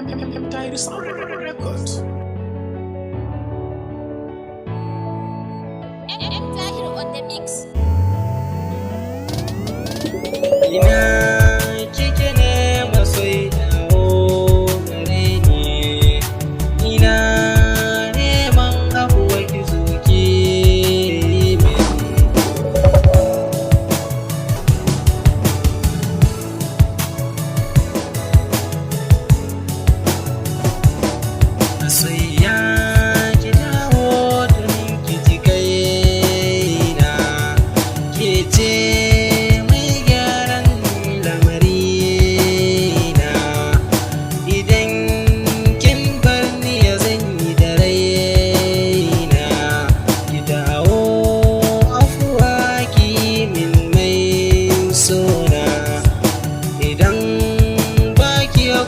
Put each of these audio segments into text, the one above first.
Dinosaur Records. Tahir on the mix. Ina kike ne masoyi dawo gare ni, ina neman abuwa ki zo ki min. Masoyiya ki dawo domin ki ji kaina, ke ce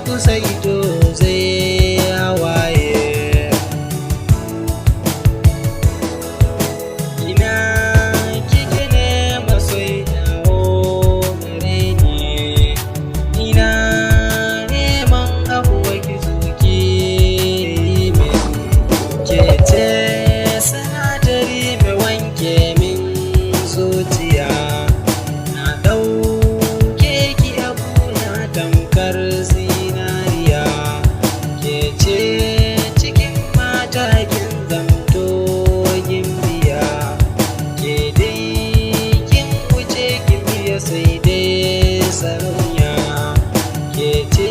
kusa ito zai hawaye. Ina kike ne masoyi dawo gare ni, ina neman abuwa ki zo ki min. Ke ce sinadari mai wanke min zuciya, na ɗauke ki abuna tamkar cikin mata kin zamto gimbiya, ke dai kin wuce gimbiya sai dai sarauniya, ke ce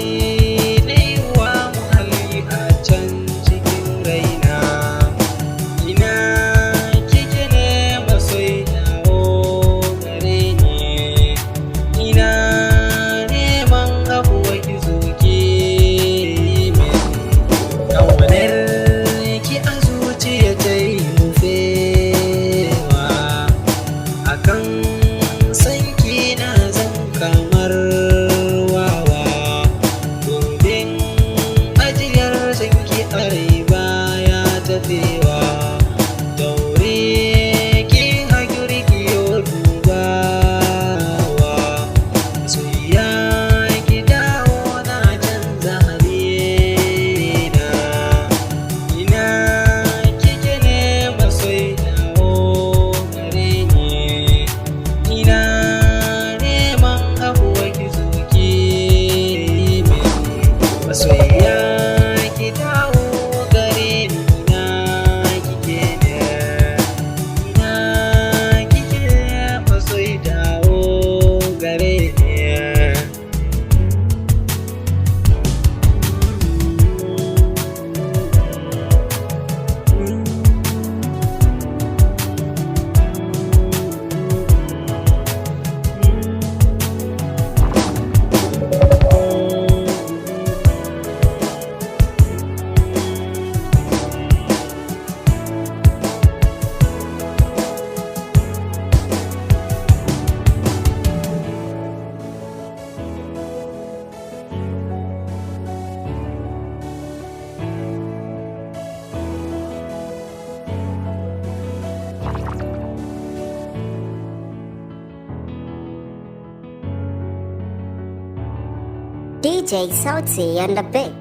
dai wa muhalli a can cikin raina. Ina kike ne masoyi dawo gare ni, ina neman abuwa ki zo ki ki a zuciya ta yi rufewa, akan sanki na zan kamar wawa, domin ajiyar sanki a rai baya tafewa. Daure ki haƙuri ki yo dubawa, soyayya ki dawo na canza halina. Ina kike ne masoyi dawo gare ni, ina neman abuwa ki zo ki min. Masoyiya ki dawo gare ni, ina kike ne, ina kike masoyi dawo gare ni. DJ Sauti and the Big.